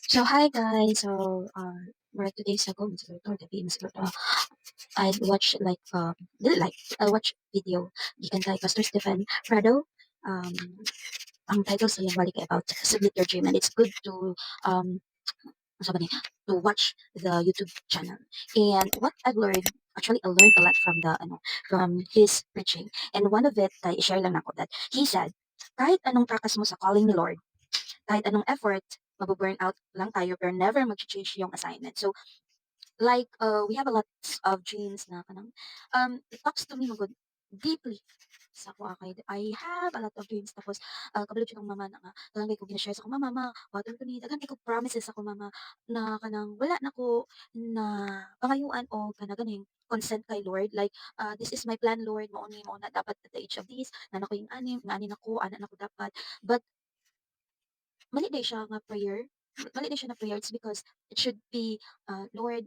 So hi guys. Right 2 days ago, I watched dili like I watched video gikan kay Pastor Stephen Prado. Um, ang title sa iyang balik ay about submit your dream, and it's good to um so ba ni, to watch the YouTube channel. And what I've learned, actually I learned a lot from from his preaching. And one of it kay i-share lang nako that he said, kahit anong takas mo sa calling ni Lord, kahit anong effort, mabu-burn out lang tayo pero never mag-change yung assignment. So, we have a lot of dreams na kanang, it talks to me magud deeply sa ako kay I have a lot of dreams tapos kabalo jud ang mama na nga daghan kay ko gina-share sa akong mama, "Ma, water ko ni daghan kay ko promises sa akong mama na kanang wala nako na pangayuan o kana ganing consent kay Lord like this is my plan Lord mao na dapat at the age of this na nako yung ani nako ana nako dapat." But mali day siya nga prayer. Mali day siya na prayer. It's because it should be, Lord,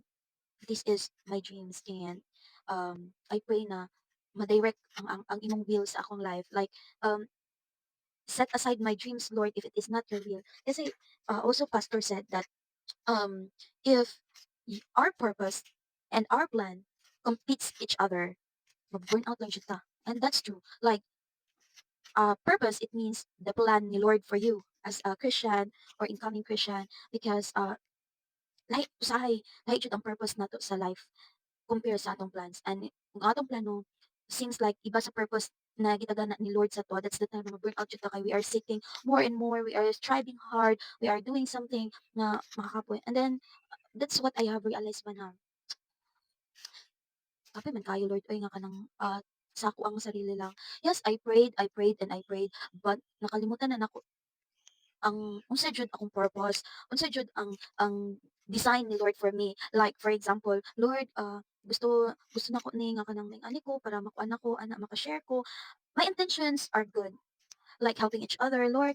this is my dreams and I pray na ma-direct ang imong will sa akong life. Like, set aside my dreams, Lord, if it is not your will. Kasi also pastor said that if our purpose and our plan competes each other, mag-burn out lang siya ta. And that's true. Like, purpose, it means the plan ni Lord for you as a Christian or incoming Christian because lahi jud ang purpose nato sa life compare sa atong plans. And kung atong plano seems like iba sa purpose na gitagana ni Lord sa to, that's the time na ma-burn out jud ta kay we are seeking more and more, we are striving hard, we are doing something na makakapoy. And then that's what I have realized man ha. Kapay man kayo Lord oy nga kanang sa ako ang sarili lang. Yes, I prayed and I prayed, but nakalimutan na nako ang unsa jud akong purpose, unsa jud ang design ni Lord for me. Like for example, Lord, gusto nako ni nga kanang ning ani ko para makuan ako ana maka-share ko. My intentions are good, like helping each other. Lord,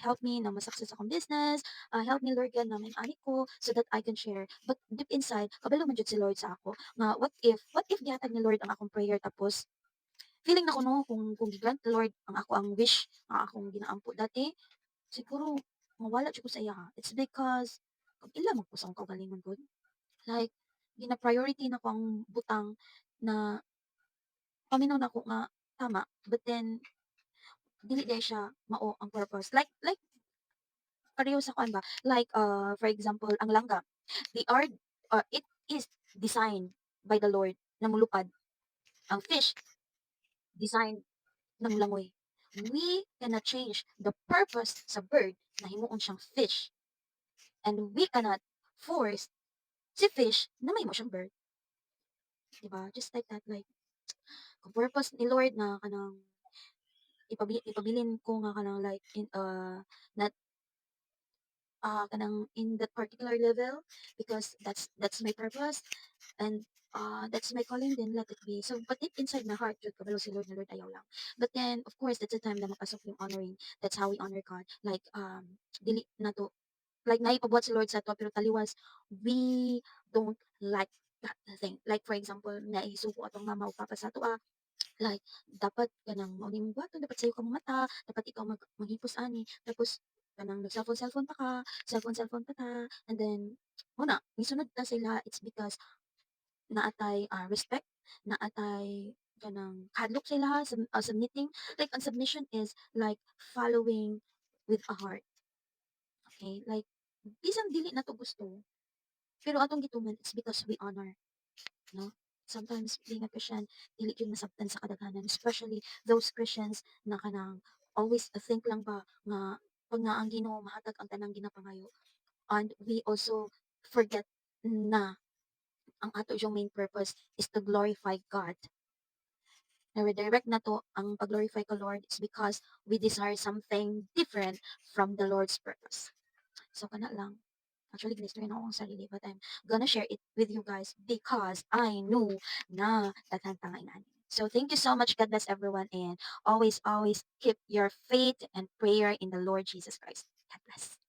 help me na ma-success akong business. Help me Lord gan na may ani ko so that I can share. But deep inside, kabalo man jud si Lord sa ako nga what if gihatag ni Lord ang akong prayer tapos feeling nako no kung gigrant ni Lord ang ako ang wish ang akong ginaampo dati. Siguro mawala jud ko sa iya ha. It's because kung ila man ko sa akong kaugalingon gud. Like gina-priority nako ang butang na paminaw nako nga tama, but then dili day siya mao ang purpose. Like pareho sa kuan ba, like, for example, ang langga, they are it is designed by the Lord na mulupad. Ang fish designed ng langoy. We cannot change the purpose sa bird na himuon siyang fish. And we cannot force si fish na mahimo siyang bird, 'di ba? Just like that, like, kung purpose ni Lord na kanang ipabilin ko nga kanang like not kanang in that particular level because that's my purpose and that's my calling, then let it be. So but deep inside my heart jud kabalo si Lord na Lord ayaw lang. But then of course that's the time na mapasok yung honoring. That's how we honor God. Like dili na to like naipabuhat si Lord sa to pero taliwas we don't like that thing. Like for example, naisuko atong mama o papa sa to like dapat kanang mao nimong buhaton, dapat sayo ka mamata, dapat ikaw maghipos ani, tapos kanang nag-cellphone pa ka, cellphone pa ta, and then muna misunod ta sila. It's because naatay respect, naatay kanang hadlok sila submitting. Like ang submission is like following with a heart, okay? Like bisan dili na to gusto, pero atong gituman it's because we honor, no? Sometimes being a Christian, dili gyud masabtan sa kadaghanan, especially those Christians na kanang always think lang ba nga pag nga ang Ginoo mahatag ang tanang ginapangayo. And we also forget na ang ato yung main purpose is to glorify God. Na redirect na to ang pag-glorify ka Lord is because we desire something different from the Lord's purpose. So kana lang. Actually, ginistorya na ako ang sarili, but I'm gonna share it with you guys because I know na daghang tanga inani. So thank you so much. God bless everyone and always keep your faith and prayer in the Lord Jesus Christ. God bless.